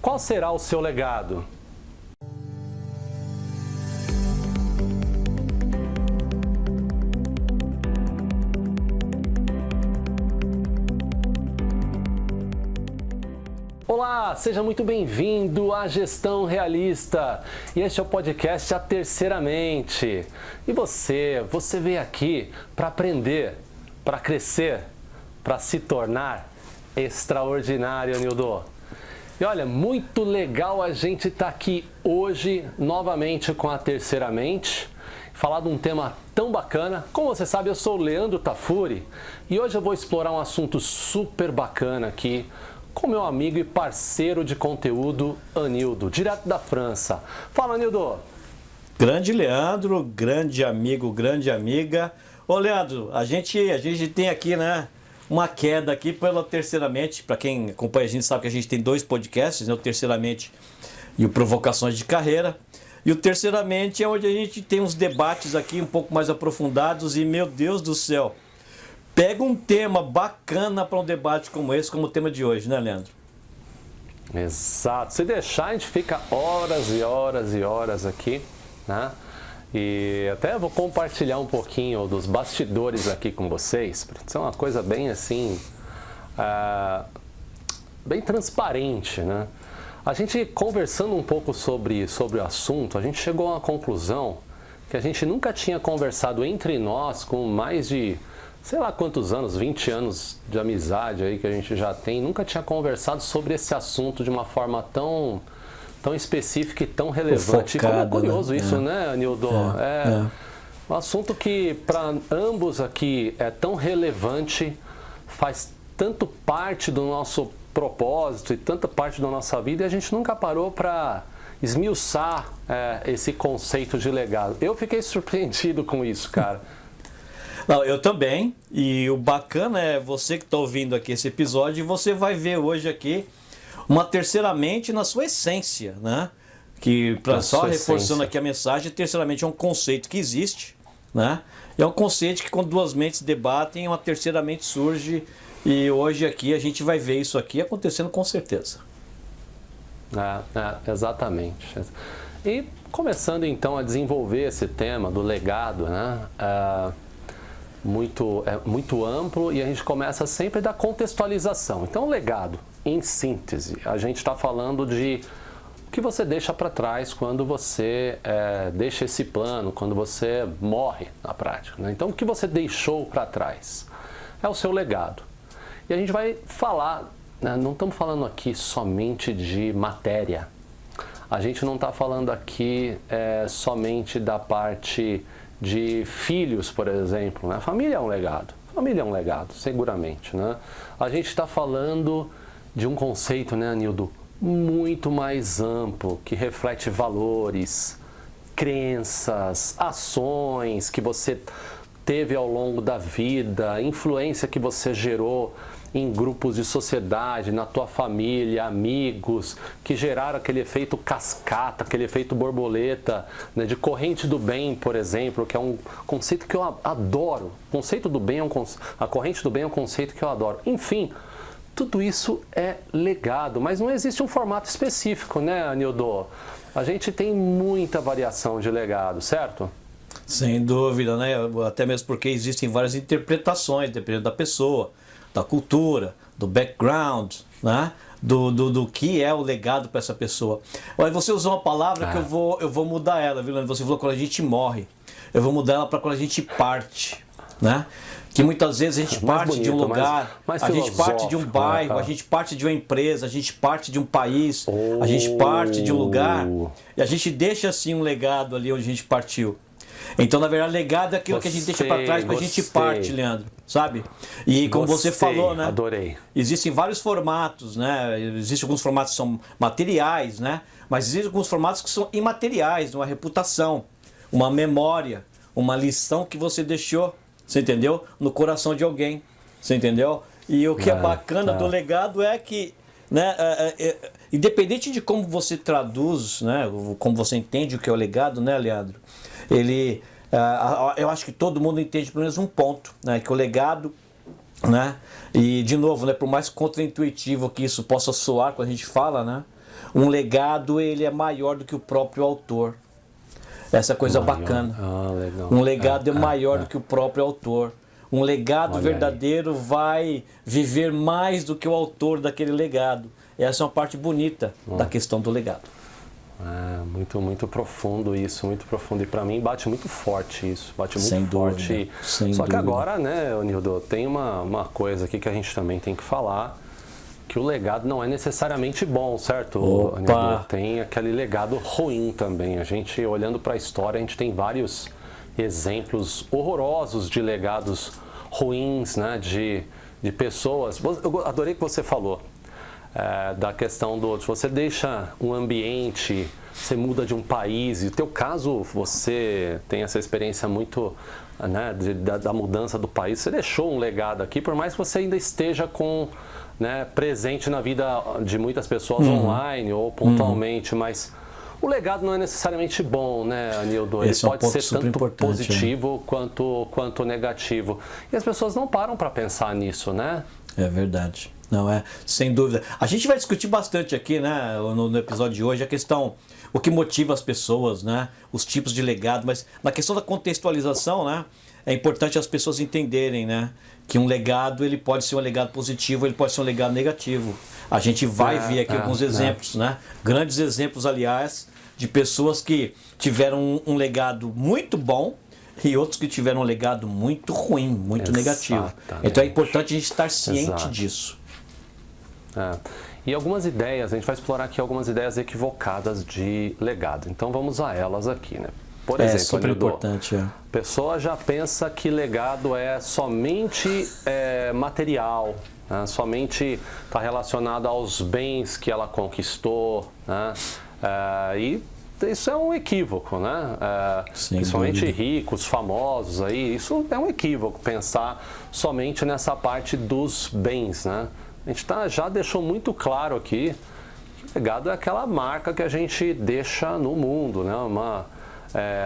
qual será o seu legado? Olá, seja muito bem-vindo à Gestão Realista. E este é o podcast A Terceira Mente. E você veio aqui para aprender, para crescer, para se tornar extraordinário, Nildo. E olha, muito legal a gente estar aqui hoje novamente com A Terceira Mente, falar de um tema tão bacana. Como você sabe, eu sou o Leandro Tafuri e hoje eu vou explorar um assunto super bacana aqui com meu amigo e parceiro de conteúdo, Anildo, direto da França. Fala, Anildo! Grande Leandro, grande amigo, grande amiga. Ô, Leandro, a gente tem aqui, né, uma queda aqui pela Terceiramente. Para quem acompanha a gente sabe que a gente tem 2 podcasts, né, o Terceiramente e o Provocações de Carreira. E o Terceiramente é onde a gente tem uns debates aqui um pouco mais aprofundados e, meu Deus do céu, pega um tema bacana para um debate como esse, como o tema de hoje, né, Leandro? Exato. Se deixar, a gente fica horas e horas e horas aqui, né? E até vou compartilhar um pouquinho dos bastidores aqui com vocês, porque isso é uma coisa bem assim, bem transparente, né? A gente conversando um pouco sobre o assunto, a gente chegou a uma conclusão que a gente nunca tinha conversado entre nós com mais de sei lá quantos anos, 20 anos de amizade aí que a gente já tem, nunca tinha conversado sobre esse assunto de uma forma tão específica e tão relevante. Focada, e como é curioso, né? Isso, né, Nildo? Um assunto que para ambos aqui é tão relevante, faz tanto parte do nosso propósito e tanta parte da nossa vida e a gente nunca parou para esmiuçar esse conceito de legado. Eu fiquei surpreendido com isso, cara. Não, eu também, e o bacana é você que está ouvindo aqui esse episódio, você vai ver hoje aqui uma terceiramente na sua essência, né? Que, só reforçando aqui a mensagem, terceiramente é um conceito que existe, né? É um conceito que quando 2 mentes debatem, uma terceiramente surge, e hoje aqui a gente vai ver isso aqui acontecendo com certeza. Exatamente. E começando então a desenvolver esse tema do legado, né? Muito amplo e a gente começa sempre da contextualização. Então, o legado, em síntese, a gente está falando de o que você deixa para trás quando você deixa esse plano, quando você morre na prática, né? Então, o que você deixou para trás é o seu legado. E a gente vai falar, né, não estamos falando aqui somente de matéria, a gente não está falando aqui somente da parte de filhos, por exemplo, né? Família é um legado, seguramente, né? A gente está falando de um conceito, né, Anildo, muito mais amplo, que reflete valores, crenças, ações que você teve ao longo da vida, influência que você gerou em grupos de sociedade, na tua família, amigos, que geraram aquele efeito cascata, aquele efeito borboleta, né, de corrente do bem, por exemplo, que é um conceito que eu adoro. O conceito do bem a corrente do bem é um conceito que eu adoro. Enfim, tudo isso é legado, mas não existe um formato específico, né, Anildo? A gente tem muita variação de legado, certo? Sem dúvida, né? Até mesmo porque existem várias interpretações, dependendo da pessoa, da cultura, do background, né? Do que é o legado para essa pessoa. Olha, você usou uma palavra que eu vou mudar ela, viu, Leandro? Você falou quando a gente morre. Eu vou mudar ela para quando a gente parte, né? Que muitas vezes a gente parte de um lugar, a gente parte de um bairro, a gente parte de uma empresa, a gente parte de um país, a gente parte de um lugar e a gente deixa assim um legado ali onde a gente partiu. Então, na verdade, legado é aquilo que a gente deixa para trás, mas a gente parte, Leandro, sabe? E como você falou, né? Adorei. Existem vários formatos, né? Existem alguns formatos que são materiais, né? Mas existem alguns formatos que são imateriais, uma reputação, uma memória, uma lição que você deixou, você entendeu? No coração de alguém, você entendeu? E o que é bacana do legado é que, né? Independente de como você traduz, né? Como você entende o que é o legado, né, Leandro? Eu acho que todo mundo entende pelo menos um ponto, né? Que o legado, né? E de novo, né? Por mais contraintuitivo que isso possa soar quando a gente fala, né? Um legado, ele é maior do que o próprio autor. Essa coisa bacana. Legal. Um legado é maior do que o próprio autor. Um legado Olha verdadeiro vai viver mais do que o autor daquele legado. Essa é uma parte bonita da questão do legado. Muito, muito profundo isso, muito profundo. E para mim bate muito forte isso, bate muito Sem forte. dúvida, sem Só que dúvida. agora, né, Nildo, tem uma coisa aqui que a gente também tem que falar, que o legado não é necessariamente bom, certo, Opa! Nildo? Tem aquele legado ruim também. A gente, olhando para a história, a gente tem vários exemplos horrorosos de legados ruins, né, de pessoas. Eu adorei que você falou. Da questão do... Se você deixa um ambiente, você muda de um país, e no teu caso você tem essa experiência muito, né, da mudança do país, você deixou um legado aqui, por mais que você ainda esteja né, presente na vida de muitas pessoas online ou pontualmente, mas o legado não é necessariamente bom, né, Anildo? Ele pode ser tanto positivo quanto negativo. E as pessoas não param para pensar nisso, né? É verdade. Não é, sem dúvida. A gente vai discutir bastante aqui, né, no episódio de hoje, a questão, o que motiva as pessoas, né, os tipos de legado, mas na questão da contextualização, né, é importante as pessoas entenderem, né, que um legado, ele pode ser um legado positivo, ele pode ser um legado negativo. A gente vai ver aqui alguns exemplos, né, grandes exemplos, aliás, de pessoas que tiveram um legado muito bom e outros que tiveram um legado muito ruim, muito negativo. Então é importante a gente estar ciente disso. E algumas ideias, a gente vai explorar aqui algumas ideias equivocadas de legado. Então vamos a elas aqui, né? Por exemplo, super importante. A pessoa já pensa que legado é somente material, né? Somente está relacionado aos bens que ela conquistou, né? E isso é um equívoco, né? Principalmente ricos, famosos, aí, isso é um equívoco, pensar somente nessa parte dos bens, né? A gente já deixou muito claro aqui que o legado é aquela marca que a gente deixa no mundo, né?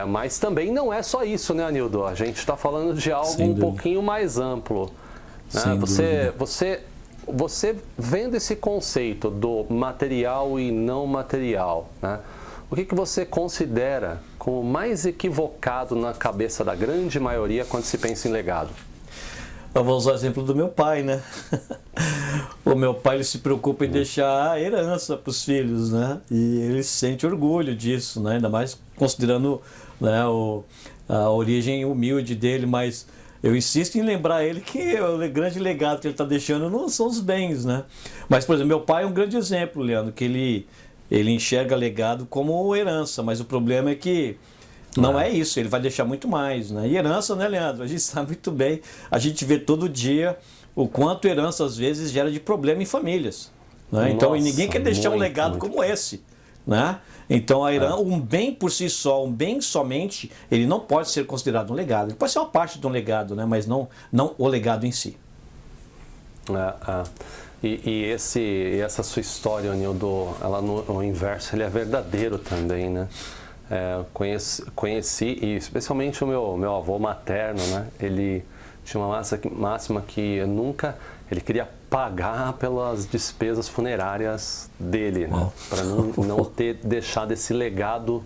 Mas também não é só isso, né, Anildo? A gente está falando de algo um pouquinho mais amplo. Né? Você vendo esse conceito do material e não material, né? O que você considera como mais equivocado na cabeça da grande maioria quando se pensa em legado? Eu vou usar o exemplo do meu pai, né? O meu pai, ele se preocupa em deixar a herança para os filhos, né? E ele sente orgulho disso, né? Ainda mais considerando, né, a origem humilde dele, mas eu insisto em lembrar ele que o grande legado que ele está deixando não são os bens, né? Mas, por exemplo, meu pai é um grande exemplo, Leandro, que ele enxerga legado como herança, mas o problema é que não é isso, ele vai deixar muito mais, né? E herança, né, Leandro? A gente sabe muito bem, a gente vê todo dia o quanto herança às vezes gera de problema em famílias, né? Então, e ninguém quer deixar um legado como esse, né? Então, a herança, um bem por si só, um bem somente, ele não pode ser considerado um legado. Ele pode ser uma parte de um legado, né? Mas não o legado em si. E essa sua história, Nildo, ela no inverso, ele é verdadeiro também, né? Conheci, e especialmente o meu avô materno, né? Ele tinha uma máxima que ele queria pagar pelas despesas funerárias dele, né? Para não ter deixado esse legado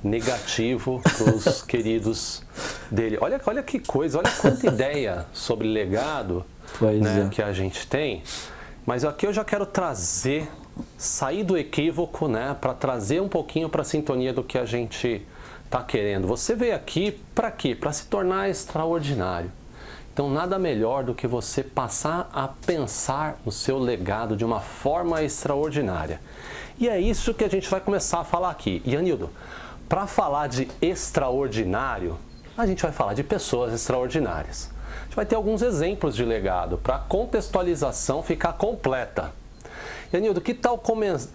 negativo para os queridos dele. Olha que coisa, olha quanta ideia sobre legado, né, que a gente tem. Mas aqui eu já quero sair do equívoco, né, para trazer um pouquinho para a sintonia do que a gente está querendo. Você veio aqui para quê? Para se tornar extraordinário. Então, nada melhor do que você passar a pensar no seu legado de uma forma extraordinária. E é isso que a gente vai começar a falar aqui. E, Anildo, para falar de extraordinário, a gente vai falar de pessoas extraordinárias. A gente vai ter alguns exemplos de legado para a contextualização ficar completa. E, Anildo, que tal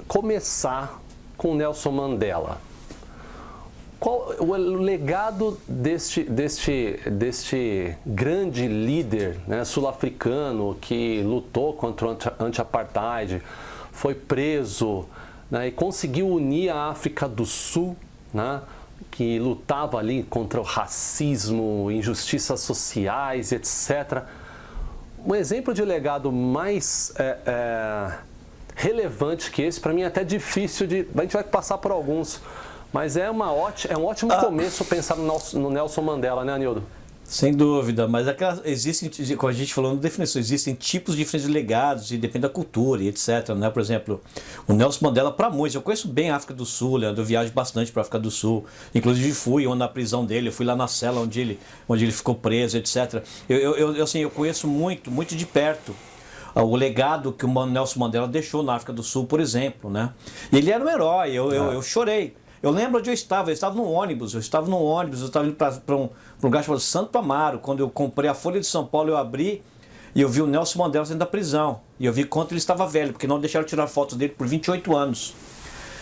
começar com Nelson Mandela? Qual o legado deste grande líder, né, sul-africano que lutou contra o anti-apartheid, foi preso, né, e conseguiu unir a África do Sul, né, que lutava ali contra o racismo, injustiças sociais, etc. Um exemplo de legado mais relevante que esse. Para mim é até difícil de... A gente vai passar por alguns, mas é um ótimo começo pensar no Nelson Mandela, né, Anildo? Sem dúvida, mas existem, como a gente falou na definição, existem tipos diferentes de legados e depende da cultura e etc. Né? Por exemplo, o Nelson Mandela, para muitos, eu conheço bem a África do Sul, Leandro, eu viajo bastante para a África do Sul, inclusive fui na prisão dele, eu fui lá na cela onde ele ficou preso, etc. Eu conheço muito de perto o legado que o Nelson Mandela deixou na África do Sul, por exemplo. Né? E ele era um herói, eu chorei. Eu lembro onde eu estava num ônibus, eu estava indo para um lugar chamado Santo Amaro. Quando eu comprei a Folha de São Paulo, eu abri e eu vi o Nelson Mandela dentro da prisão. E eu vi quanto ele estava velho, porque não deixaram tirar fotos dele por 28 anos.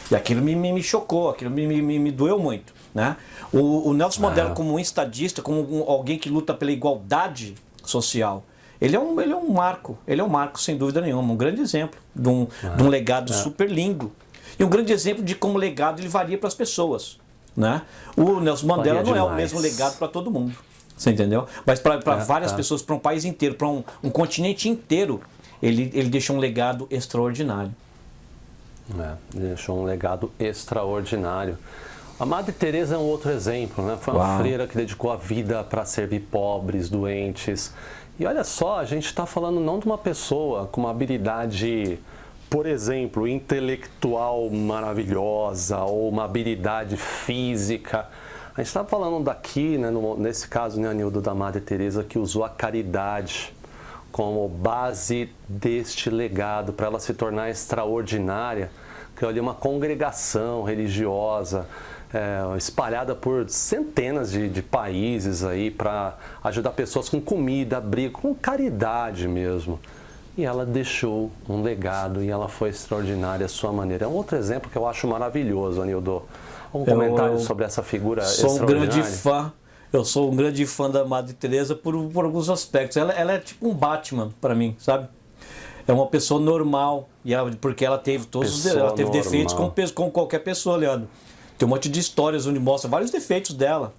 E aquilo me chocou, aquilo me doeu muito. Né? O Nelson Mandela, como um estadista, como alguém que luta pela igualdade social, ele é um marco, sem dúvida nenhuma, um grande exemplo de um legado super lindo. E um grande exemplo de como o legado ele varia para as pessoas. Né? O Nelson Mandela não é o mesmo legado para todo mundo. Você entendeu? Mas para várias pessoas, para um país inteiro, para um continente inteiro, ele deixou um legado extraordinário. Deixou um legado extraordinário. A Madre Teresa é um outro exemplo. Né? Foi uma freira que dedicou a vida para servir pobres, doentes. E olha só, a gente está falando não de uma pessoa com uma habilidade... por exemplo, intelectual maravilhosa ou uma habilidade física. A gente está falando daqui, né, nesse caso, né, Anildo, da Madre Teresa, que usou a caridade como base deste legado para ela se tornar extraordinária, criou ali uma congregação religiosa espalhada por centenas de países aí para ajudar pessoas com comida, abrigo, com caridade mesmo. E ela deixou um legado e ela foi extraordinária à sua maneira. É um outro exemplo que eu acho maravilhoso, Anildo. Um comentário sobre essa figura extraordinária? Eu sou um grande fã da Madre Teresa por alguns aspectos. Ela é tipo um Batman para mim, sabe? É uma pessoa normal, porque ela teve defeitos como qualquer pessoa, Leandro. Tem um monte de histórias onde mostra vários defeitos dela.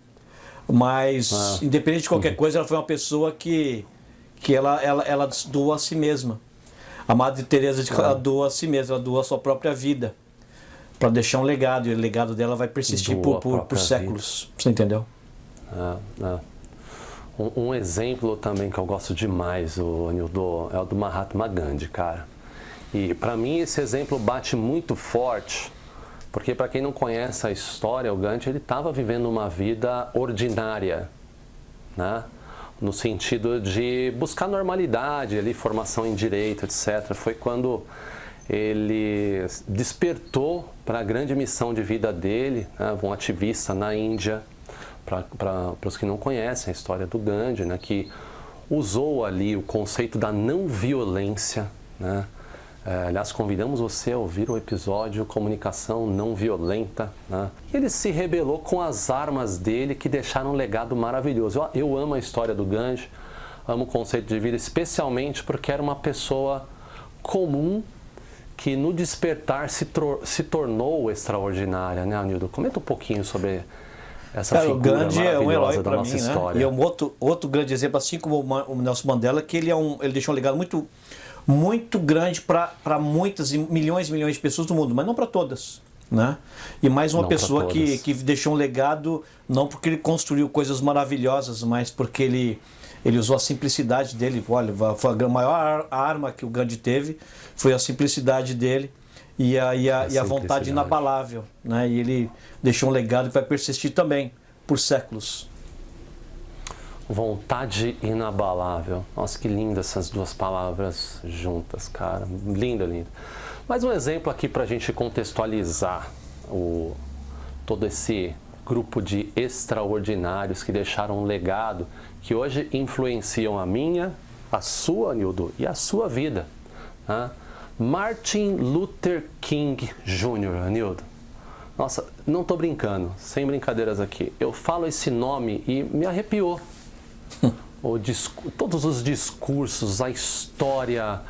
Mas, independente de qualquer coisa, ela foi uma pessoa que ela doa a si mesma. A Madre Teresa ela doa a si mesma, ela doa a sua própria vida para deixar um legado, e o legado dela vai persistir por séculos. Vida. Você entendeu? Um exemplo também que eu gosto demais, Anildo, é o do Mahatma Gandhi, cara. E para mim esse exemplo bate muito forte, porque para quem não conhece a história, o Gandhi ele estava vivendo uma vida ordinária, né? No sentido de buscar normalidade, ali, formação em direito, etc. Foi quando ele despertou para a grande missão de vida dele, né, um ativista na Índia, para os que não conhecem a história do Gandhi, né, que usou ali o conceito da não violência, né? Aliás, convidamos você a ouvir o episódio Comunicação Não Violenta. Né? E ele se rebelou com as armas dele, que deixaram um legado maravilhoso. Eu amo a história do Gandhi, amo o conceito de vida, especialmente porque era uma pessoa comum que no despertar se tornou extraordinária, né, Anildo? Comenta um pouquinho sobre essa figura o Gandhi é um herói da nossa história. Né? E é um outro grande exemplo, assim como o Nelson Mandela, que ele deixou um legado muito grande para muitas milhões de pessoas do mundo, mas não para todas. Né? E mais uma pessoa que deixou um legado, não porque ele construiu coisas maravilhosas, mas porque ele usou a simplicidade dele. Olha, foi a maior arma que o Gandhi teve, foi a simplicidade dele e a vontade inabalável. Né? E ele deixou um legado que vai persistir também por séculos. Vontade inabalável. Nossa, que linda essas duas palavras juntas, cara. Lindo, lindo. Mais um exemplo aqui para a gente contextualizar todo esse grupo de extraordinários que deixaram um legado que hoje influenciam a minha, a sua, Anildo, e a sua vida. Né? Martin Luther King Jr., Anildo. Nossa, não estou brincando, sem brincadeiras aqui. Eu falo esse nome e me arrepiou. Todos os discursos, a história,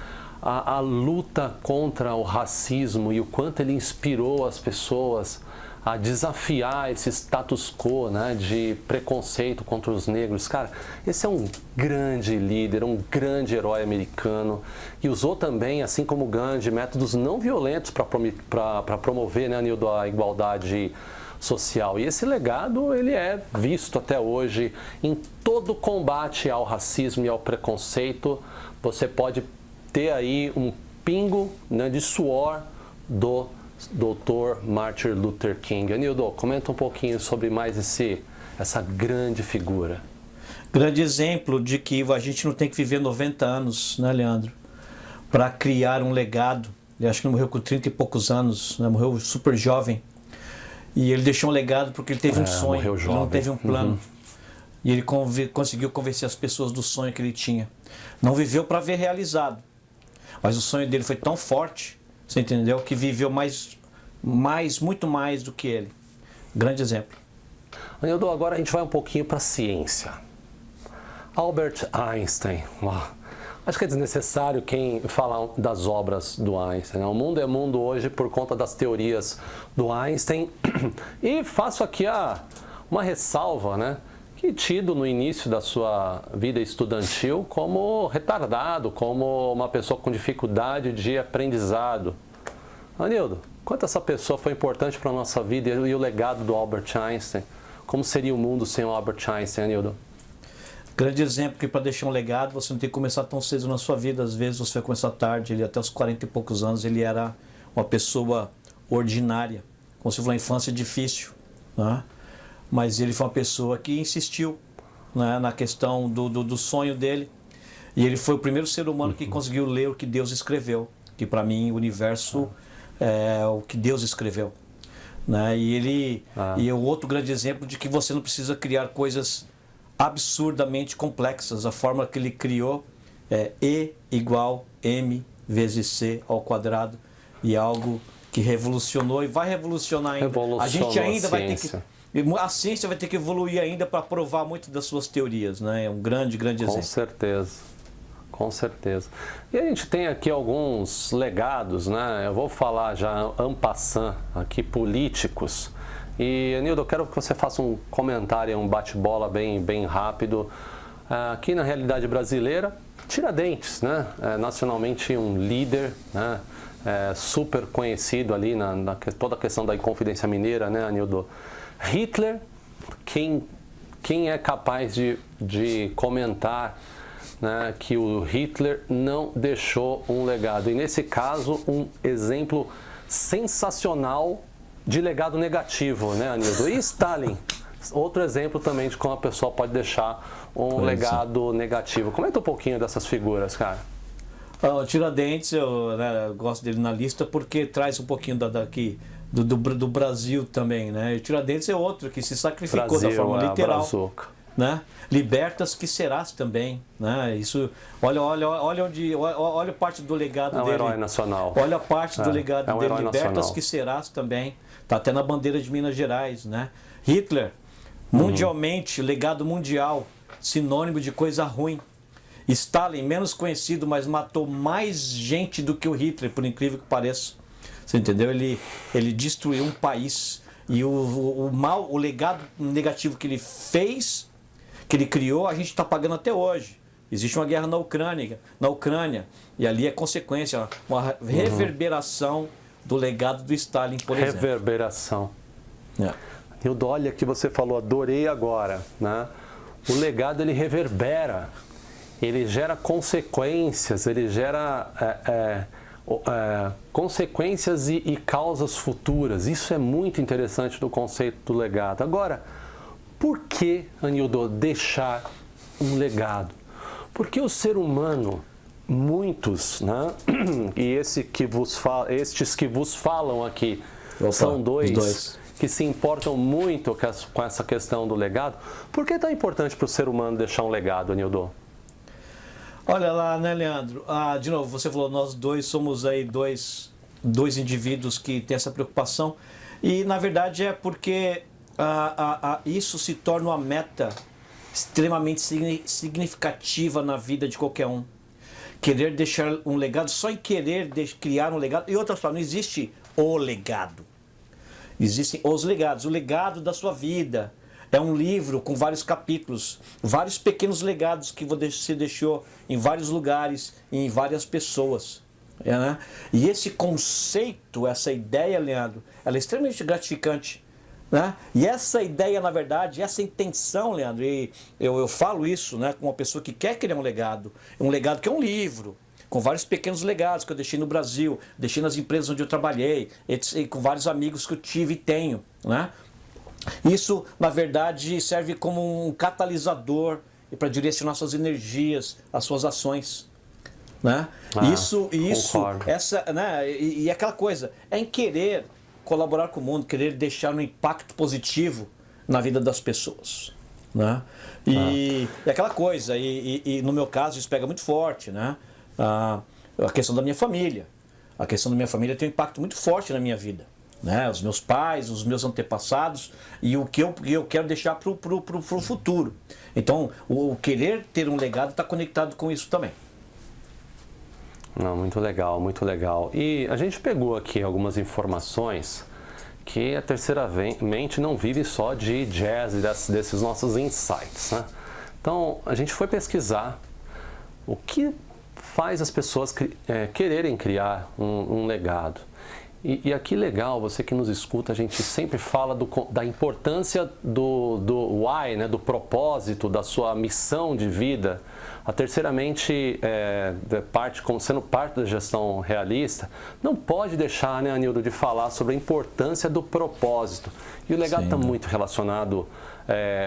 a luta contra o racismo e o quanto ele inspirou as pessoas a desafiar esse status quo, né, de preconceito contra os negros. Cara, esse é um grande líder, um grande herói americano e usou também, assim como Gandhi, métodos não violentos para promover, né, Nildo, a igualdade social. E esse legado, ele é visto até hoje em todo combate ao racismo e ao preconceito. Você pode ter aí um pingo, né, de suor do Dr. Martin Luther King. Anildo, comenta um pouquinho sobre mais essa grande figura. Grande exemplo de que a gente não tem que viver 90 anos, né, Leandro? Para criar um legado. Ele acho que morreu com 30 e poucos anos, né? Morreu super jovem. E ele deixou um legado porque ele teve um sonho, ele não teve um plano. E ele conseguiu convencer as pessoas do sonho que ele tinha. Não viveu para ver realizado. Mas o sonho dele foi tão forte, você entendeu? Que viveu muito mais do que ele. Grande exemplo. Anildo, agora a gente vai um pouquinho para a ciência. Albert Einstein. Acho que é desnecessário quem fala das obras do Einstein. O mundo é mundo hoje por conta das teorias do Einstein. E faço aqui uma ressalva, né? Que tido no início da sua vida estudantil como retardado, como uma pessoa com dificuldade de aprendizado. Anildo, quanto essa pessoa foi importante para a nossa vida e o legado do Albert Einstein? Como seria o mundo sem o Albert Einstein, Anildo? Grande exemplo que para deixar um legado você não tem que começar tão cedo na sua vida. Às vezes você vai começar tarde. Ele até os 40 e poucos anos ele era uma pessoa ordinária. Como se fosse uma infância difícil, né? Mas ele foi uma pessoa que insistiu, né, na questão do sonho dele. E ele foi o primeiro ser humano que conseguiu ler o que Deus escreveu. Que para mim o universo é o que Deus escreveu, né? E é o outro grande exemplo de que você não precisa criar coisas absurdamente complexas. A fórmula que ele criou é E igual M vezes C ao quadrado. E é algo que revolucionou e vai revolucionar ainda. A gente ainda vai ter que... A ciência vai ter que evoluir ainda para provar muito das suas teorias, né? É um grande exemplo. Com certeza, com certeza. E a gente tem aqui alguns legados, né? Eu vou falar já en passant aqui, políticos. E, Anildo, eu quero que você faça um comentário, um bate-bola bem rápido. Aqui na realidade brasileira, Tiradentes, né? Nacionalmente um líder, né? Super conhecido ali na toda a questão da Inconfidência Mineira, né, Anildo? Hitler, quem é capaz de comentar, né, que o Hitler não deixou um legado? E nesse caso, um exemplo sensacional de legado negativo, né, Anildo? E Stalin, outro exemplo também de como a pessoa pode deixar um legado negativo. Comenta um pouquinho dessas figuras, cara. O Tiradentes, eu gosto dele na lista porque traz um pouquinho daqui do Brasil também, né? O Tiradentes é outro que se sacrificou Brasil, da forma literal, né? Libertas que serás também, né? Isso, olha parte do legado dele. É um herói nacional. Olha a parte do legado dele. Libertas nacional. que serás também. Tá até na bandeira de Minas Gerais, né? Hitler, mundialmente, legado mundial, sinônimo de coisa ruim. Stalin, menos conhecido, mas matou mais gente do que o Hitler, por incrível que pareça. Você entendeu? Ele destruiu um país. E o legado negativo que ele fez, que ele criou, a gente está pagando até hoje. Existe uma guerra na Ucrânia, e ali é consequência, uma reverberação do legado do Stalin, por exemplo. Reverberação. Nildo, olha que você falou, adorei agora, né? O legado, ele reverbera, ele gera consequências, ele gera consequências e causas futuras. Isso é muito interessante do conceito do legado. Agora, por que, Anildo, deixar um legado? Porque o ser humano, muitos, né? E estes que vos falam aqui, são dois que se importam muito com essa questão do legado. Por que é tão importante para o ser humano deixar um legado, Anildo? Olha lá, né, Leandro? De novo, você falou, nós dois somos aí dois indivíduos que têm essa preocupação. E, na verdade, é porque isso se torna uma meta extremamente significativa na vida de qualquer um. querer deixar um legado só em querer criar um legado. E outra só, não existe o legado. Existem os legados. O legado da sua vida é um livro com vários capítulos, vários pequenos legados que você deixou em vários lugares e em várias pessoas. Né? E esse conceito, essa ideia, Leandro, ela é extremamente gratificante. Né? E essa ideia, na verdade, essa intenção, Leandro, e eu falo isso, né, com uma pessoa que quer criar um legado que é um livro, com vários pequenos legados que eu deixei no Brasil, deixei nas empresas onde eu trabalhei, e com vários amigos que eu tive e tenho. Né? Isso, na verdade, serve como um catalisador para direcionar suas energias, as suas ações. Né? Isso essa, né? E aquela coisa, é em querer colaborar com o mundo, querer deixar um impacto positivo na vida das pessoas. Né? E aquela coisa, e no meu caso isso pega muito forte, né? A questão da minha família. A questão da minha família tem um impacto muito forte na minha vida. Né? Os meus pais, os meus antepassados e o que eu quero deixar para o futuro. Então, o querer ter um legado está conectado com isso também. Não, muito legal, muito legal. E a gente pegou aqui algumas informações que a Terceira Mente não vive só de jazz e desses nossos insights, né? Então, a gente foi pesquisar o que faz as pessoas quererem criar um legado. E aqui legal, você que nos escuta, a gente sempre fala da importância do why, né, do propósito, da sua missão de vida. A Terceira Mente, sendo parte da gestão realista, não pode deixar, né, Anildo, de falar sobre a importância do propósito. E o legado está muito relacionado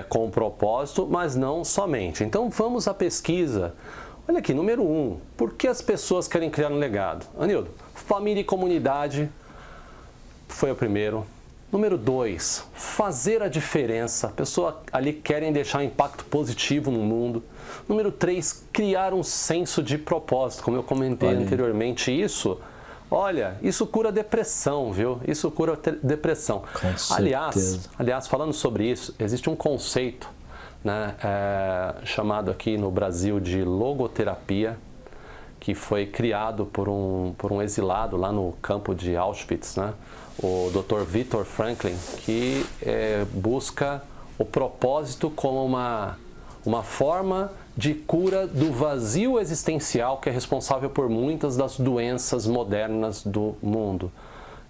com o propósito, mas não somente. Então vamos à pesquisa. Olha aqui, número 1, por que as pessoas querem criar um legado? Anildo, família e comunidade foi o primeiro. Número 2, fazer a diferença. A pessoa ali querem deixar um impacto positivo no mundo. Número 3, criar um senso de propósito. Como eu comentei anteriormente, isso cura depressão, viu? Isso cura depressão. Aliás, falando sobre isso, existe um conceito, né, chamado aqui no Brasil de logoterapia, que foi criado por um exilado lá no campo de Auschwitz, né? O Dr. Viktor Frankl, que busca o propósito como uma forma de cura do vazio existencial que é responsável por muitas das doenças modernas do mundo.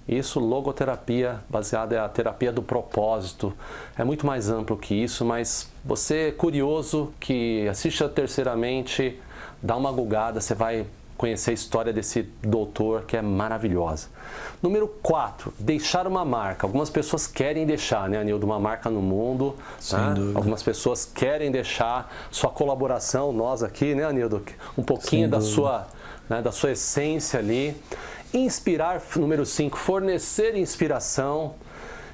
Isso, logoterapia, baseada na terapia do propósito, é muito mais amplo que isso, mas você curioso que assiste a Terceira Mente, dá uma googada, você vai conhecer a história desse doutor que é maravilhosa. Número 4, deixar uma marca. Algumas pessoas querem deixar, né, Anildo, uma marca no mundo. Sem dúvida. Algumas pessoas querem deixar sua colaboração, nós aqui, né, Anildo, um pouquinho da sua essência ali. Inspirar, número 5, fornecer inspiração.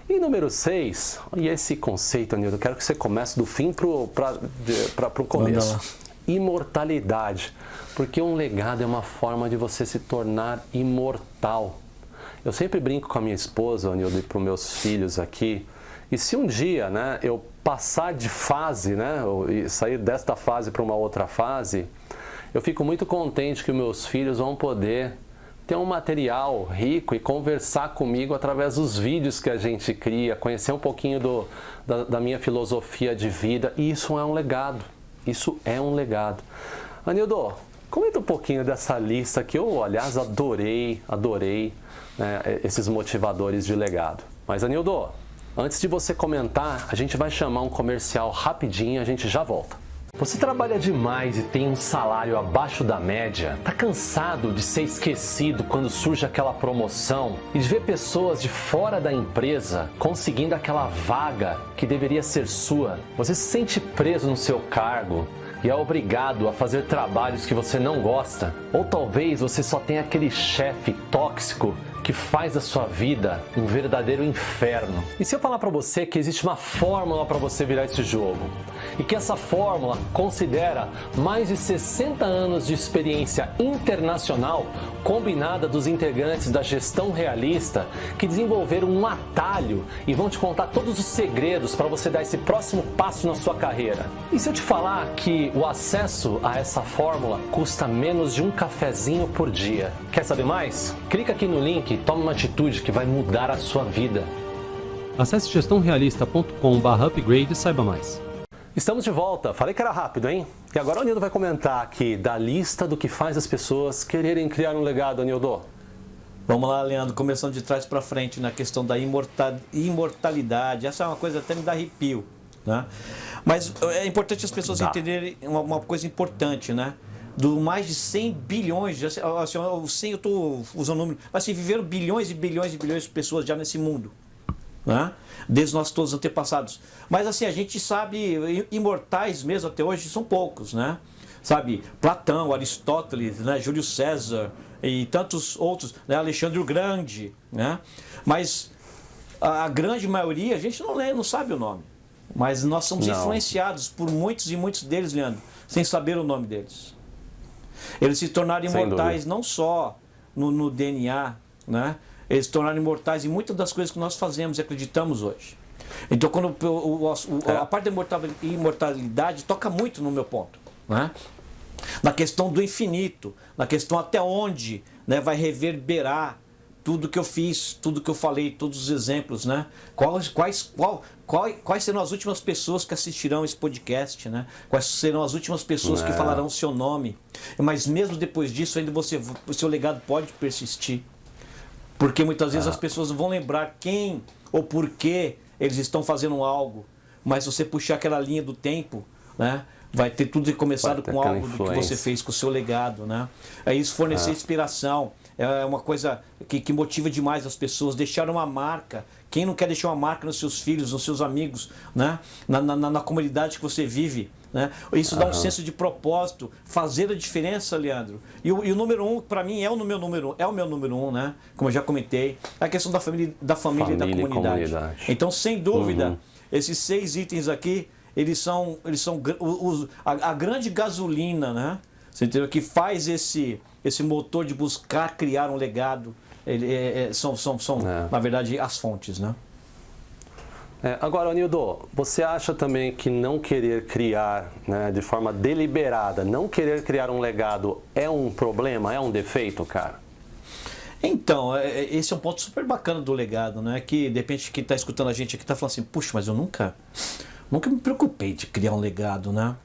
E número 6, e esse conceito, Anildo, eu quero que você comece do fim para o começo. Imortalidade, porque um legado é uma forma de você se tornar imortal. Eu sempre brinco com a minha esposa, Anildo, e para os meus filhos aqui, e se um dia, né, eu passar de fase, né, e sair desta fase para uma outra fase, eu fico muito contente que os meus filhos vão poder ter um material rico e conversar comigo através dos vídeos que a gente cria, conhecer um pouquinho da minha filosofia de vida, e isso é um legado. Isso é um legado. Anildo, comenta um pouquinho dessa lista que eu, aliás, adorei, né, esses motivadores de legado. Mas, Anildo, antes de você comentar, a gente vai chamar um comercial rapidinho, a gente já volta. Você trabalha demais e tem um salário abaixo da média? Tá cansado de ser esquecido quando surge aquela promoção e de ver pessoas de fora da empresa conseguindo aquela vaga que deveria ser sua? Você se sente preso no seu cargo e é obrigado a fazer trabalhos que você não gosta? Ou talvez você só tenha aquele chefe tóxico que faz da sua vida um verdadeiro inferno. E se eu falar para você que existe uma fórmula para você virar esse jogo? E que essa fórmula considera mais de 60 anos de experiência internacional combinada dos integrantes da gestão realista que desenvolveram um atalho e vão te contar todos os segredos para você dar esse próximo passo na sua carreira. E se eu te falar que o acesso a essa fórmula custa menos de um cafezinho por dia? Quer saber mais? Clica aqui no link e tome uma atitude que vai mudar a sua vida. Acesse gestãorealista.com/upgrade e saiba mais. Estamos de volta. Falei que era rápido, hein? E agora o Anildo vai comentar aqui da lista do que faz as pessoas quererem criar um legado, Anildo. Vamos lá, Leandro, começando de trás para frente na questão da imortalidade. Essa é uma coisa até me dá arrepio, né? Mas é importante as pessoas entenderem uma coisa importante, né? Do mais de 100 bilhões, assim, o 100 eu estou usando o número, assim, viveram bilhões e bilhões e bilhões de pessoas já nesse mundo, né? Desde nossos todos antepassados. Mas assim, a gente sabe, imortais mesmo até hoje são poucos, né? Sabe, Platão, Aristóteles, né? Júlio César e tantos outros, né? Alexandre o Grande, né? Mas a grande maioria a gente não sabe o nome. Mas nós somos influenciados por muitos e muitos deles, Leandro, sem saber o nome deles. Eles se tornaram imortais não só no DNA, né? Eles se tornaram imortais em muitas das coisas que nós fazemos e acreditamos hoje. Então, quando a parte da imortalidade toca muito no meu ponto, né? Na questão do infinito, na questão até onde, né, vai reverberar tudo que eu fiz, tudo que eu falei, todos os exemplos, né? Quais serão as últimas pessoas que assistirão esse podcast, né? Quais serão as últimas pessoas que falarão o seu nome? Mas mesmo depois disso, ainda o seu legado pode persistir. Porque muitas vezes as pessoas vão lembrar quem ou por que eles estão fazendo algo. Mas se você puxar aquela linha do tempo, né, vai ter tudo começado com algo do que você fez, com o seu legado, né? É isso, fornecer inspiração. É uma coisa que motiva demais as pessoas, deixar uma marca. Quem não quer deixar uma marca nos seus filhos, nos seus amigos, né? Na comunidade que você vive, né? Isso dá um senso de propósito, fazer a diferença, Leandro. E o número 1, para mim, é o meu número 1, né? Como eu já comentei, é a questão da família e da comunidade. Então, sem dúvida, esses 6 itens aqui, eles são a grande gasolina, né? Você entendeu? Que faz esse motor de buscar criar um legado. São na verdade, as fontes, né? Agora, Anildo, você acha também que não querer criar, né, de forma deliberada, não querer criar um legado é um problema, é um defeito, cara? Então, esse é um ponto super bacana do legado, né? Que, de repente, quem está escutando a gente aqui está falando assim, puxa, mas eu nunca me preocupei de criar um legado, né?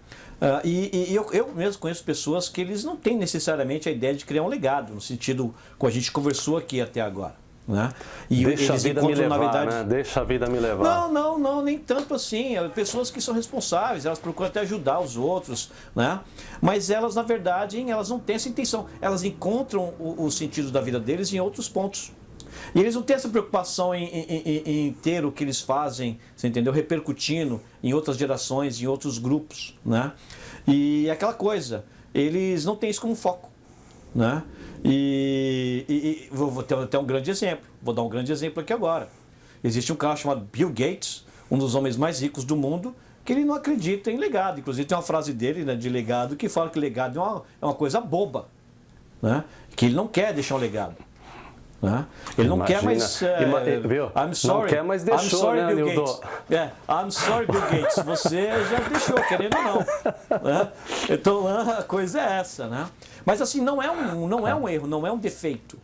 E eu mesmo conheço pessoas que eles não têm necessariamente a ideia de criar um legado, no sentido que a gente conversou aqui até agora, né? E deixa a vida me levar, né? Deixa a vida me levar. Não, nem tanto assim. Pessoas que são responsáveis, elas procuram até ajudar os outros, né? Mas elas, na verdade, elas não têm essa intenção. Elas encontram o sentido da vida deles em outros pontos. E eles não têm essa preocupação em ter o que eles fazem, você entendeu? Repercutindo em outras gerações, em outros grupos, né? E aquela coisa, eles não têm isso como foco, né? E vou ter até um grande exemplo, vou dar um grande exemplo aqui agora. Existe um cara chamado Bill Gates, um dos homens mais ricos do mundo, que ele não acredita em legado. Inclusive tem uma frase dele, né, de legado, que fala que legado é uma coisa boba, né? Que ele não quer deixar um legado. Né? Ele não quer mais. I'm sorry. Não quer mais deixou, I'm sorry, né, Bill Anildo? Gates. I'm sorry, Bill Gates. Você já deixou, querendo ou não. Né? Então a coisa é essa, né? Mas assim, não é um erro, não é um defeito.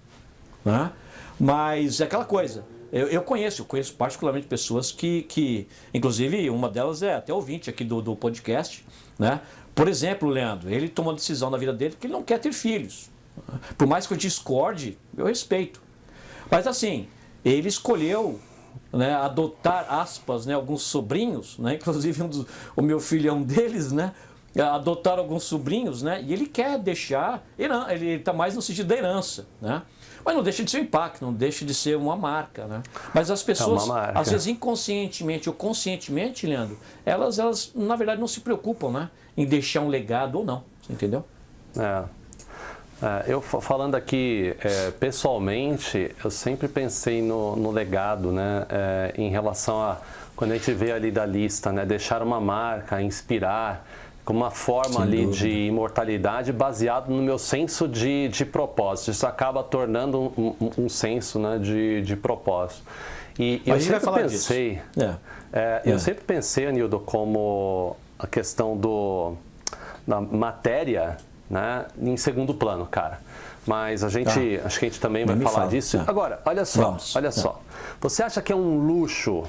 Né? Mas é aquela coisa. Eu conheço particularmente pessoas que, inclusive, uma delas é até ouvinte aqui do podcast. Né? Por exemplo, Leandro, ele tomou a decisão na vida dele que ele não quer ter filhos. Por mais que eu discorde, eu respeito. Mas assim, ele escolheu, né, adotar, aspas, né, alguns sobrinhos, né, inclusive o meu filho é um deles, né, adotar alguns sobrinhos, né, e ele quer deixar, ele está mais no sentido da herança, né, mas não deixa de ser um impacto, não deixa de ser uma marca, né. Mas as pessoas, às vezes inconscientemente ou conscientemente, Leandro, elas na verdade não se preocupam, né, em deixar um legado ou não, você entendeu? Eu falando aqui pessoalmente, eu sempre pensei no legado, né? Em relação a quando a gente vê ali da lista, né? Deixar uma marca, inspirar, como uma forma Sem ali dúvida. de imortalidade baseado no meu senso de propósito. Isso acaba tornando um senso, né? de propósito. E Mas a eu gente vai sempre falar pensei, disso. eu sempre pensei, Anildo, como a questão da matéria, né, em segundo plano, cara. Mas acho que a gente também vai Nem me falar fala. disso. Agora, olha só. Você acha que é um luxo,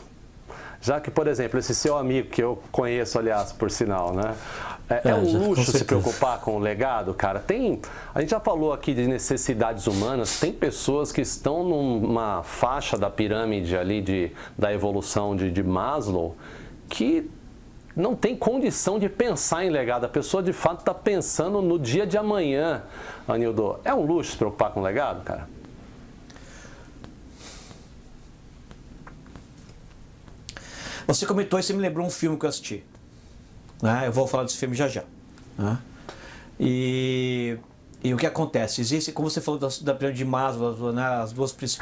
já que, por exemplo, esse seu amigo, que eu conheço, aliás, por sinal, né? É um luxo se preocupar com o legado, cara? A gente já falou aqui de necessidades humanas, tem pessoas que estão numa faixa da pirâmide ali da evolução de Maslow que não tem condição de pensar em legado. A pessoa, de fato, está pensando no dia de amanhã, Anildo. É um luxo se preocupar com legado, cara? Você comentou e você me lembrou um filme que eu assisti. Eu vou falar desse filme já já. E o que acontece? Existe, como você falou da pirâmide de Maslow, né,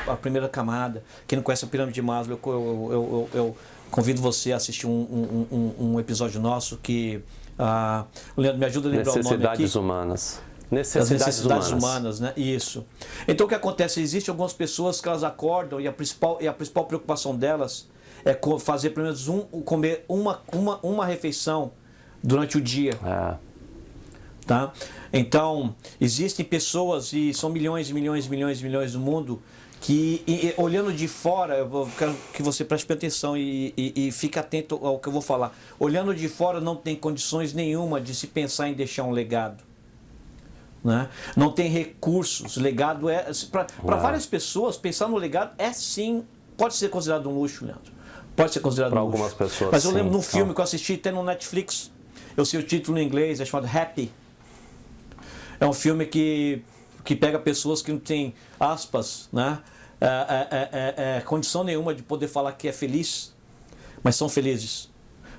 a primeira camada. Quem não conhece a pirâmide de Maslow, eu convido você a assistir um episódio nosso que... o Leandro me ajuda a lembrar o nome aqui. Necessidades humanas. Necessidades humanas, né? Isso. Então o que acontece? Existem algumas pessoas que elas acordam e a principal preocupação delas é fazer pelo menos comer uma refeição durante o dia. Tá? Então, existem pessoas, e são milhões e milhões e milhões e milhões no mundo, que olhando de fora, eu quero que você preste atenção e fique atento ao que eu vou falar. Olhando de fora não tem condições nenhuma de se pensar em deixar um legado. Né? Não tem recursos. Legado para várias pessoas, pensar no legado sim, pode ser considerado um luxo, Leandro. Pode ser considerado um luxo. Para algumas pessoas. Mas eu lembro de um filme que eu assisti, tem no Netflix. Eu sei o título em inglês, é chamado Happy. É um filme que pega pessoas que não têm, aspas, né? Condição nenhuma de poder falar que é feliz, mas são felizes.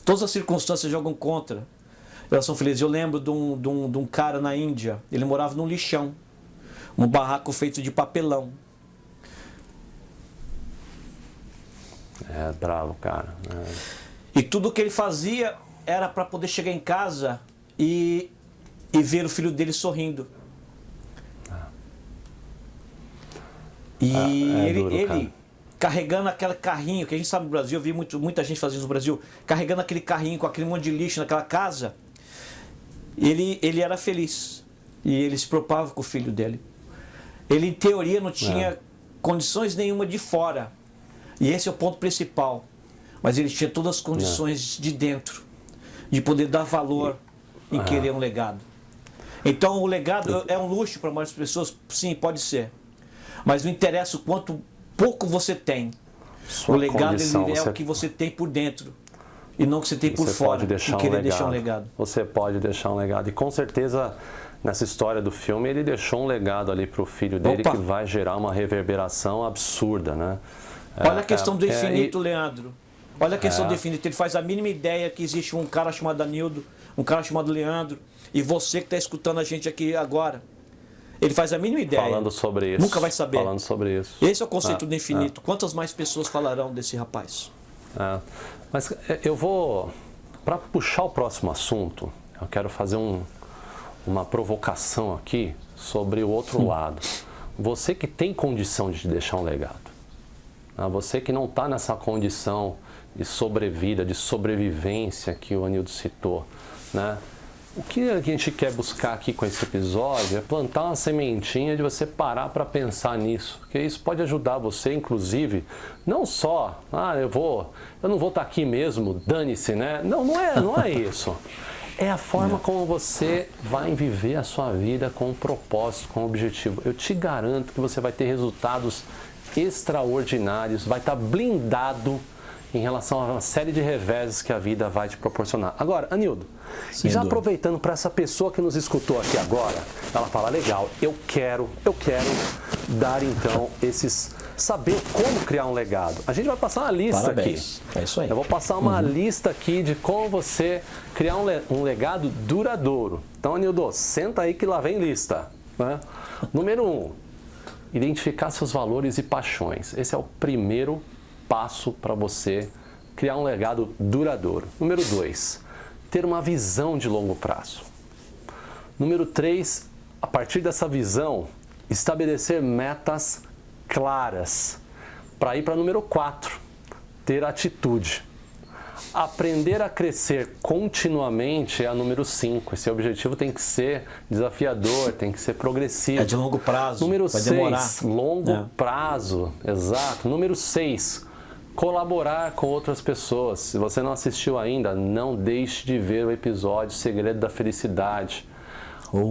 Todas as circunstâncias jogam contra. Elas são felizes. Eu lembro de um cara na Índia, ele morava num lixão, um barraco feito de papelão. É bravo, cara. E tudo que ele fazia era para poder chegar em casa e ver o filho dele sorrindo. E ele carregando aquele carrinho, que a gente sabe no Brasil, eu vi muita gente fazendo isso no Brasil, carregando aquele carrinho com aquele monte de lixo naquela casa. Ele era feliz. E ele se preocupava com o filho dele. Ele, em teoria, não tinha condições nenhuma de fora. E esse é o ponto principal. Mas ele tinha todas as condições de dentro, de poder dar valor em querer um legado. Então, o legado é um luxo para muitas pessoas? Sim, pode ser. Mas não interessa o quanto pouco você tem. O legado é o que você tem por dentro e não o que você tem por fora. Deixar um legado. Você pode deixar um legado. E com certeza, nessa história do filme, ele deixou um legado ali para o filho dele que vai gerar uma reverberação absurda, né? Olha a questão do infinito, Leandro. Olha a questão do infinito. Ele faz a mínima ideia que existe um cara chamado Anildo, um cara chamado Leandro, e você que está escutando a gente aqui agora. Ele faz a mínima ideia. Falando sobre isso. Nunca vai saber. Falando sobre isso. Esse é o conceito do infinito. Quantas mais pessoas falarão desse rapaz? Mas eu vou... Para puxar o próximo assunto, eu quero fazer uma provocação aqui sobre o outro lado. Você que tem condição de deixar um legado. Você que não está nessa condição de sobrevida, de sobrevivência que o Anildo citou, né? O que a gente quer buscar aqui com esse episódio é plantar uma sementinha de você parar para pensar nisso, porque isso pode ajudar você, inclusive, não só, eu não vou estar aqui mesmo, dane-se, né? Não é isso. É a forma como você vai viver a sua vida com um propósito, com um objetivo. Eu te garanto que você vai ter resultados extraordinários, vai estar blindado em relação a uma série de reveses que a vida vai te proporcionar. Agora, Anildo, e já aproveitando para essa pessoa que nos escutou aqui agora, ela fala, legal, eu quero dar então saber como criar um legado. A gente vai passar uma lista aqui. É isso aí. Eu vou passar uma lista aqui de como você criar um legado duradouro. Então, Anildo, senta aí que lá vem lista. né? Número 1, identificar seus valores e paixões. Esse é o primeiro passo para você criar um legado duradouro. Número 2, ter uma visão de longo prazo. Número 3, a partir dessa visão, estabelecer metas claras. Para ir para número 4, ter atitude. Aprender a crescer continuamente é a número 5. Esse objetivo tem que ser desafiador, tem que ser progressivo. É de longo prazo. Número vai 6, demorar. longo prazo. Exato. Número 6, colaborar com outras pessoas. Se você não assistiu ainda, não deixe de ver o episódio Segredo da Felicidade.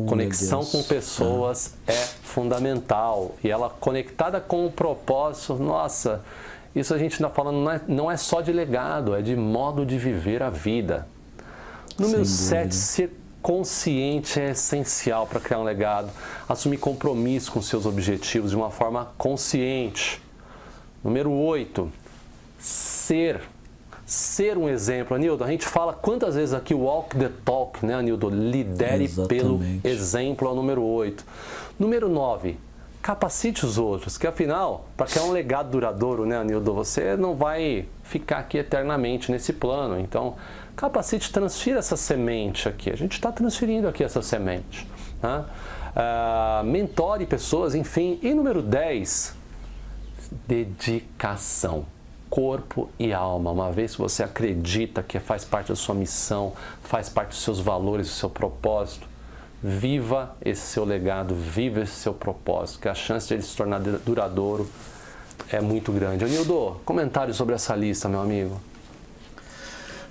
Conexão com pessoas é fundamental. E ela conectada com o propósito, nossa, isso a gente está falando não é só de legado, é de modo de viver a vida. Número 7, ser consciente é essencial para criar um legado. Assumir compromisso com seus objetivos de uma forma consciente. Número 8, ser um exemplo. Anildo, a gente fala quantas vezes aqui walk the talk, né, Anildo? Lidere pelo exemplo, é o número 8. Número 9, capacite os outros, que afinal, para criar um legado duradouro, né, Anildo, você não vai ficar aqui eternamente nesse plano. Então, capacite, transfira essa semente aqui. A gente está transferindo aqui essa semente. Né? Mentore pessoas, enfim. E número 10, dedicação. Corpo e alma. Uma vez que você acredita que faz parte da sua missão, faz parte dos seus valores, do seu propósito, viva esse seu legado, viva esse seu propósito, que a chance de ele se tornar duradouro é muito grande. Anildo, comentários sobre essa lista, meu amigo.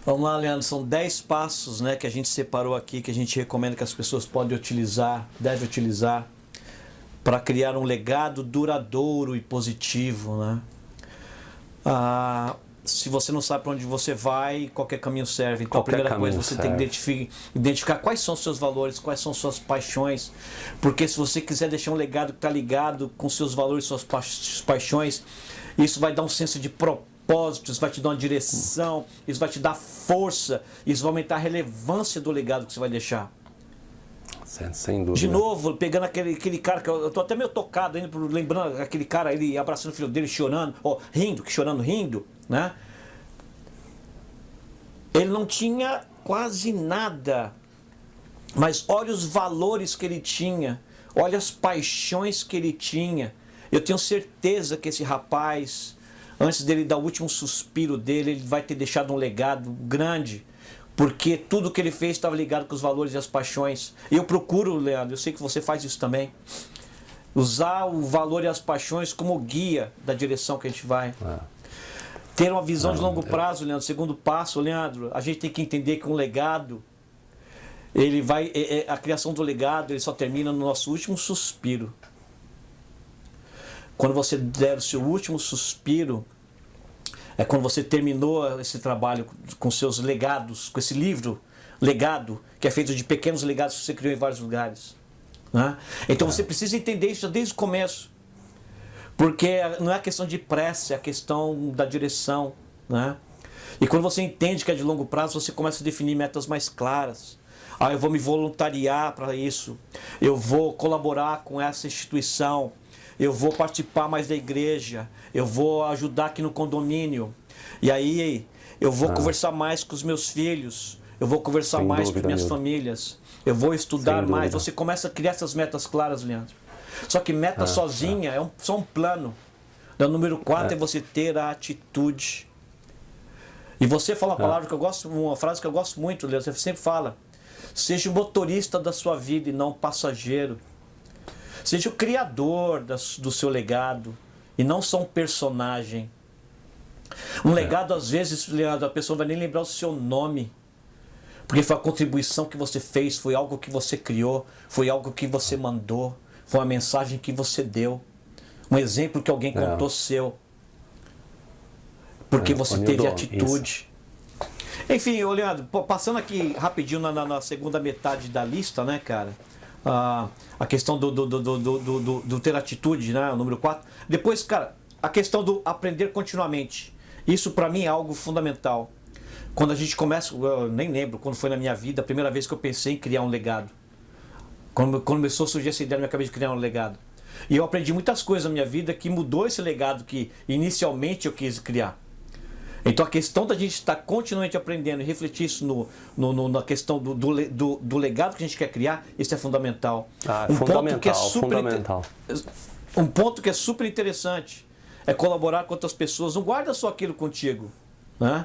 Vamos lá, Leandro, são 10 passos, né, que a gente separou aqui, que a gente recomenda que as pessoas podem utilizar, devem utilizar, para criar um legado duradouro e positivo, né? Se você não sabe para onde você vai, qualquer caminho serve. Então, a primeira coisa, você tem que identificar quais são os seus valores, quais são suas paixões. Porque se você quiser deixar um legado que está ligado com seus valores, suas paixões, isso vai dar um senso de propósito, isso vai te dar uma direção, isso vai te dar força, isso vai aumentar a relevância do legado que você vai deixar. Sem dúvida. De novo, pegando aquele cara, que eu tô até meio tocado ainda, lembrando aquele cara, ele abraçando o filho dele, chorando, rindo, né? Ele não tinha quase nada, mas olha os valores que ele tinha, olha as paixões que ele tinha. Eu tenho certeza que esse rapaz, antes dele dar o último suspiro dele, ele vai ter deixado um legado grande. Porque tudo que ele fez estava ligado com os valores e as paixões. E eu procuro, Leandro, eu sei que você faz isso também, usar o valor e as paixões como guia da direção que a gente vai. Ter uma visão de longo prazo, Leandro. Segundo passo, Leandro, a gente tem que entender que um legado, a criação do legado, ele só termina no nosso último suspiro. Quando você der o seu último suspiro, é quando você terminou esse trabalho com seus legados, com esse livro, legado, que é feito de pequenos legados que você criou em vários lugares. Né? Então você precisa entender isso desde o começo. Porque não é a questão de pressa, é a questão da direção. Né? E quando você entende que é de longo prazo, você começa a definir metas mais claras. Eu vou me voluntariar para isso. Eu vou colaborar com essa instituição. Eu vou participar mais da igreja, eu vou ajudar aqui no condomínio, e aí eu vou conversar mais com os meus filhos, eu vou conversar mais com as minhas famílias, eu vou estudar mais. Você começa a criar essas metas claras, Leandro. Só que meta sozinha é só um plano. O número 4 é você ter a atitude. E você fala uma palavra que eu gosto, uma frase que eu gosto muito, Leandro, você sempre fala: seja o motorista da sua vida e não o passageiro. Seja o criador do seu legado e não só um personagem. Um legado, às vezes, Leandro, a pessoa vai nem lembrar o seu nome. Porque foi a contribuição que você fez, foi algo que você criou, foi algo que você mandou, foi uma mensagem que você deu. Um exemplo que alguém contou seu. Porque você teve atitude. Isso. Enfim, Leandro, passando aqui rapidinho na segunda metade da lista, né, cara? A questão do ter atitude, né? O número 4. Depois, cara, a questão do aprender continuamente. Isso para mim é algo fundamental. Quando a gente começa, eu nem lembro quando foi na minha vida a primeira vez que eu pensei em criar um legado. Quando começou a surgir essa ideia na minha cabeça de criar um legado. E eu aprendi muitas coisas na minha vida que mudou esse legado que inicialmente eu quis criar. Então a questão da gente estar continuamente aprendendo e refletir isso na questão do legado que a gente quer criar, isso é fundamental. Fundamental. Um ponto que é super interessante é colaborar com outras pessoas. Não guarda só aquilo contigo, né?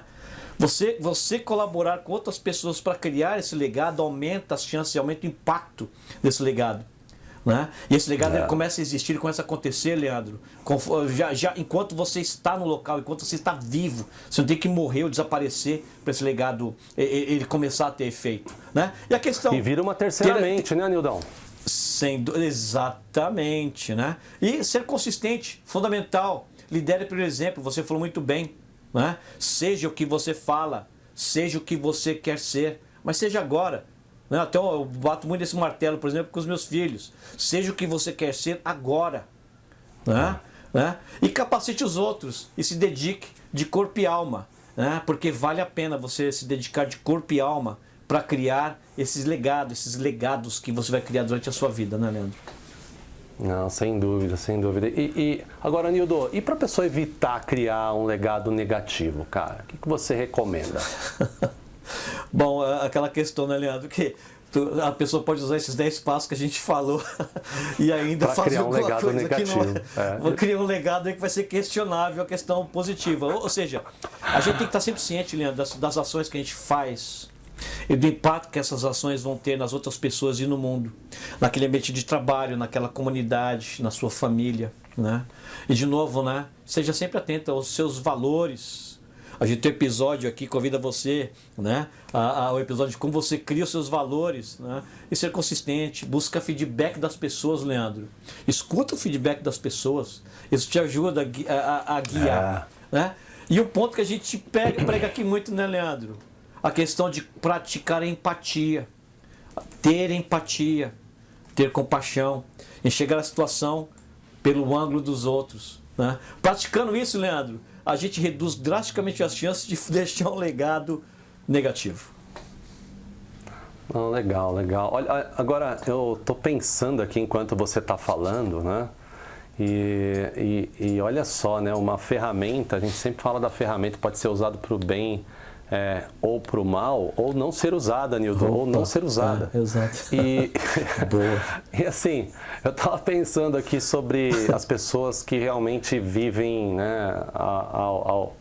Você colaborar com outras pessoas para criar esse legado aumenta as chances, aumenta o impacto desse legado. Né? E esse legado ele começa a existir, ele começa a acontecer, Leandro, já enquanto você está no local, enquanto você está vivo. Você não tem que morrer ou desaparecer para esse legado ele começar a ter efeito. Né? E a questão... E vira uma terceira mente, né, Nildão? Exatamente. Né? E ser consistente, fundamental. Lidere pelo exemplo, você falou muito bem. Né? Seja o que você fala, seja o que você quer ser, mas seja agora. Até eu bato muito esse martelo, por exemplo, com os meus filhos. Seja o que você quer ser agora. Né? E capacite os outros e se dedique de corpo e alma. Né? Porque vale a pena você se dedicar de corpo e alma para criar esses legados que você vai criar durante a sua vida, né, Leandro? Não, sem dúvida, sem dúvida. E agora, Nildo, e para a pessoa evitar criar um legado negativo, cara? O que você recomenda? Bom, aquela questão, né, Leandro, que a pessoa pode usar esses 10 passos que a gente falou e ainda pra fazer criar um legado coisa negativo. Que não vou criar um legado aí que vai ser questionável a questão positiva. Ou seja, a gente tem que estar sempre ciente, Leandro, das ações que a gente faz e do impacto que essas ações vão ter nas outras pessoas e no mundo, naquele ambiente de trabalho, naquela comunidade, na sua família, né? E de novo, né, seja sempre atento aos seus valores. A gente tem um episódio aqui, convida você, né, ao episódio de como você cria os seus valores, né, e ser consistente, busca feedback das pessoas, Leandro. Escuta o feedback das pessoas, isso te ajuda a guiar. Né? E o ponto que a gente prega aqui muito, né, Leandro? A questão de praticar a empatia, ter compaixão, enxergar a situação pelo ângulo dos outros. Né? Praticando isso, Leandro, a gente reduz drasticamente as chances de deixar um legado negativo. Legal, legal. Olha, agora eu estou pensando aqui enquanto você está falando, né? E olha só, né? Uma ferramenta, a gente sempre fala da ferramenta, pode ser usada para o bem ou para o mal, ou não ser usada, Nildo, ou não ser usada. Exato. Boa. E assim, eu estava pensando aqui sobre as pessoas que realmente vivem, né, ao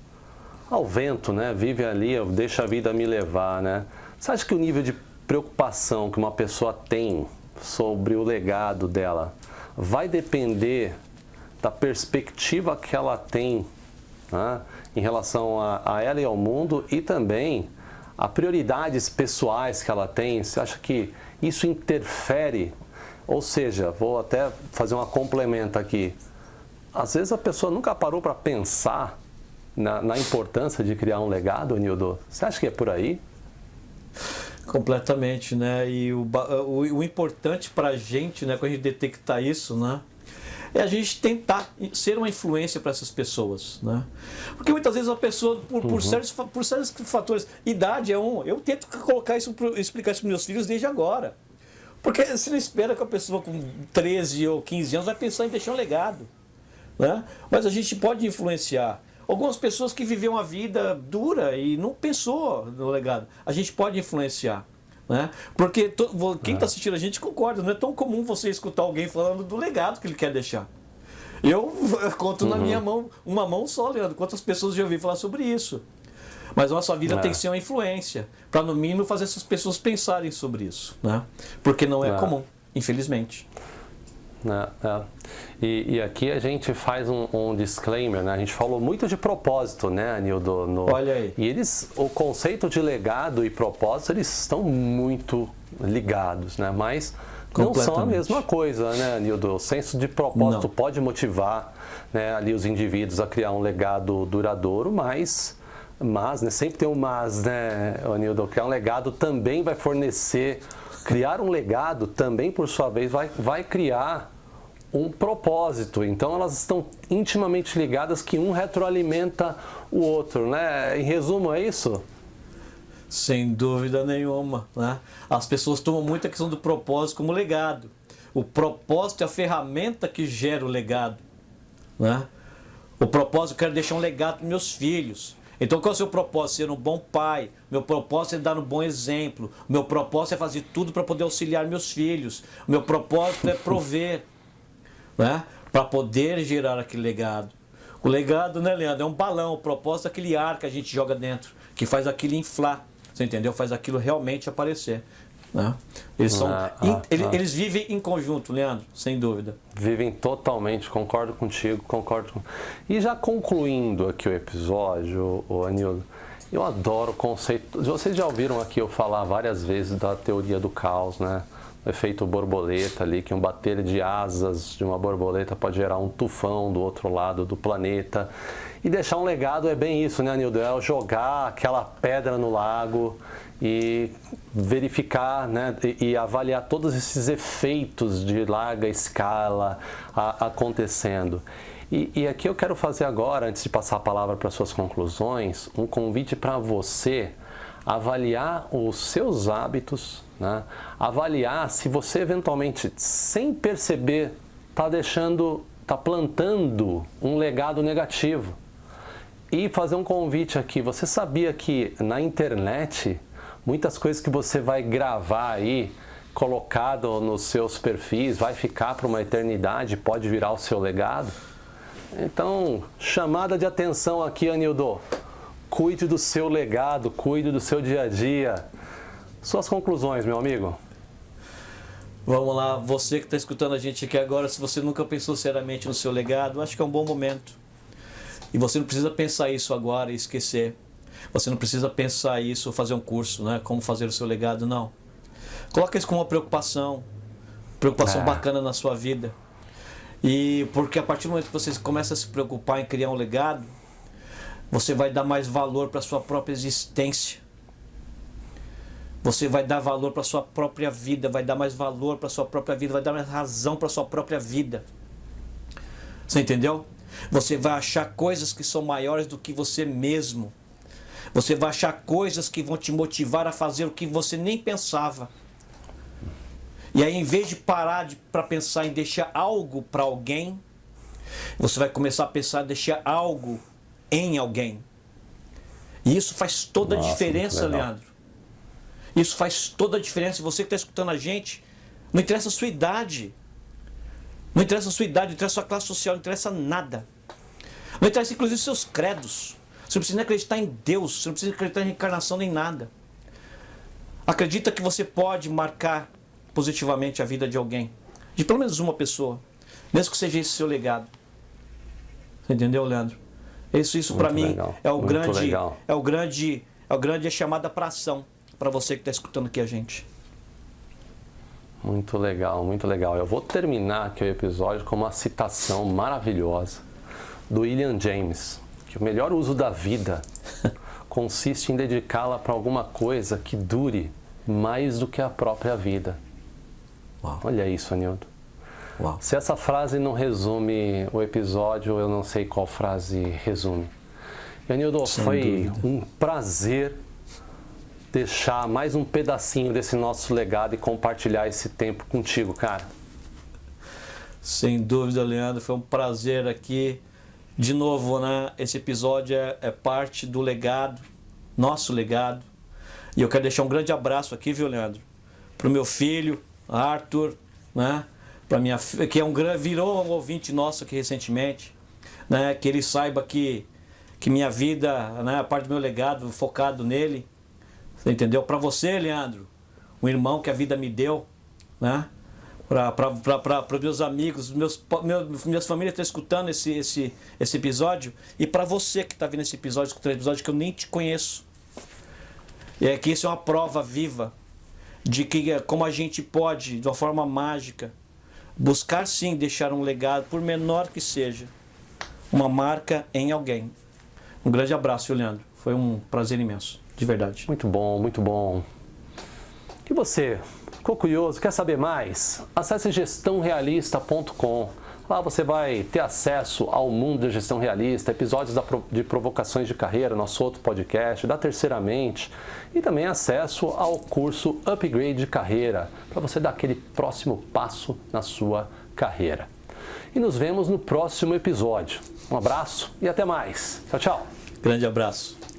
vento, né? Vive ali, deixa a vida me levar, né? Você acha que o nível de preocupação que uma pessoa tem sobre o legado dela vai depender da perspectiva que ela tem, né, em relação a ela e ao mundo, e também a prioridades pessoais que ela tem? Você acha que isso interfere? Ou seja, vou até fazer uma complementa aqui. Às vezes a pessoa nunca parou para pensar na importância de criar um legado, Nildo. Você acha que é por aí? Completamente, né? E o importante para a gente, né, quando a gente detectar isso, né, é a gente tentar ser uma influência para essas pessoas, né? Porque muitas vezes a pessoa, por certos fatores, idade é um, eu tento explicar isso para meus filhos desde agora. Porque você não espera que a pessoa com 13 ou 15 anos vai pensar em deixar um legado, né? Mas a gente pode influenciar. Algumas pessoas que viveram uma vida dura e não pensou no legado, a gente pode influenciar. Né? Porque quem está assistindo a gente concorda, não é tão comum você escutar alguém falando do legado que ele quer deixar. Eu conto na minha mão, uma mão só, Leandro, quantas pessoas já ouvi falar sobre isso. Mas a nossa vida tem que ser uma influência, para no mínimo fazer essas pessoas pensarem sobre isso, né? Porque não é comum, infelizmente. E aqui a gente faz um disclaimer, né? A gente falou muito de propósito, né, Nildo? Olha aí. E o conceito de legado e propósito, eles estão muito ligados, né? Mas não são a mesma coisa, né, Nildo? O senso de propósito pode motivar, né, ali os indivíduos a criar um legado duradouro, mas né, sempre tem um mas, né, Nildo? Criar um legado também vai fornecer... Criar um legado também, por sua vez, vai criar um propósito. Então, elas estão intimamente ligadas, que um retroalimenta o outro, né? Em resumo, é isso? Sem dúvida nenhuma, né? As pessoas tomam muito a questão do propósito como legado. O propósito é a ferramenta que gera o legado, né? O propósito, eu quero deixar um legado para meus filhos. Então, qual é o seu propósito? Ser um bom pai. Meu propósito é dar um bom exemplo. Meu propósito é fazer tudo para poder auxiliar meus filhos. Meu propósito é prover, né? Para poder gerar aquele legado. O legado, né, Leandro? É um balão. O propósito é aquele ar que a gente joga dentro, que faz aquilo inflar. Você entendeu? Faz aquilo realmente aparecer. Né? Eles vivem em conjunto, Leandro, sem dúvida. Vivem totalmente, concordo contigo, E já concluindo aqui o episódio, Anildo, eu adoro o conceito. Vocês já ouviram aqui eu falar várias vezes da teoria do caos, né? O efeito borboleta ali, que um bater de asas de uma borboleta pode gerar um tufão do outro lado do planeta. E deixar um legado é bem isso, né, Anildo? É jogar aquela pedra no lago e verificar, né, e avaliar todos esses efeitos de larga escala acontecendo. E aqui eu quero fazer agora, antes de passar a palavra para suas conclusões, um convite para você avaliar os seus hábitos, né? Avaliar se você eventualmente, sem perceber, está plantando um legado negativo. E fazer um convite aqui. Você sabia que na internet, muitas coisas que você vai gravar aí, colocado nos seus perfis, vai ficar para uma eternidade, pode virar o seu legado? Então, chamada de atenção aqui, Anildo. Cuide do seu legado, cuide do seu dia a dia. Suas conclusões, meu amigo. Vamos lá, você que está escutando a gente aqui agora, se você nunca pensou seriamente no seu legado, acho que é um bom momento. E você não precisa pensar isso agora e esquecer. Você não precisa pensar isso, fazer um curso, né? Como fazer o seu legado, não. Coloca isso como uma preocupação bacana na sua vida. E porque a partir do momento que você começa a se preocupar em criar um legado, você vai dar mais valor para a sua própria existência. Você vai dar valor para a sua própria vida, vai dar mais valor para a sua própria vida, vai dar mais razão para a sua própria vida. Você entendeu? Você vai achar coisas que são maiores do que você mesmo. Você vai achar coisas que vão te motivar a fazer o que você nem pensava. E aí, em vez de parar para pensar em deixar algo para alguém, você vai começar a pensar em deixar algo em alguém. E isso faz toda a diferença, Leandro. Isso faz toda a diferença. Você que está escutando a gente, não interessa a sua idade. Não interessa a sua idade, não interessa a sua classe social, não interessa nada. Não interessa inclusive os seus credos. Você não precisa acreditar em Deus, você não precisa acreditar em reencarnação nem nada. Acredita que você pode marcar positivamente a vida de alguém. De pelo menos uma pessoa. Mesmo que seja esse seu legado. Você entendeu, Leandro? Isso para mim é o grande chamada para ação para você que está escutando aqui a gente. Muito legal, muito legal. Eu vou terminar aqui o episódio com uma citação maravilhosa do William James, que o melhor uso da vida consiste em dedicá-la para alguma coisa que dure mais do que a própria vida. Uau. Olha isso, Anildo. Uau. Se essa frase não resume o episódio, eu não sei qual frase resume. E, Anildo, foi um prazer deixar mais um pedacinho desse nosso legado e compartilhar esse tempo contigo, cara. Sem dúvida, Leandro, foi um prazer aqui. De novo, né? Esse episódio é parte do legado, nosso legado. E eu quero deixar um grande abraço aqui, viu, Leandro? Para o meu filho, Arthur, né? Para minha que virou um ouvinte nosso aqui recentemente, né? Que ele saiba que minha vida, né? A parte do meu legado focado nele. Você entendeu? Para você, Leandro, um irmão que a vida me deu, né? Para meus amigos, minhas famílias estão escutando esse episódio, e para você que está vendo esse episódio, escutando esse episódio que eu nem te conheço. E é que isso é uma prova viva de que como a gente pode, de uma forma mágica, buscar sim deixar um legado, por menor que seja, uma marca em alguém. Um grande abraço, Leandro. Foi um prazer imenso. De verdade. Muito bom, muito bom. E você, ficou curioso, quer saber mais? Acesse gestãorealista.com. Lá você vai ter acesso ao mundo da gestão realista, episódios de provocações de carreira, nosso outro podcast, da Terceiramente, e também acesso ao curso Upgrade de Carreira, para você dar aquele próximo passo na sua carreira. E nos vemos no próximo episódio. Um abraço e até mais. Tchau, tchau. Grande abraço.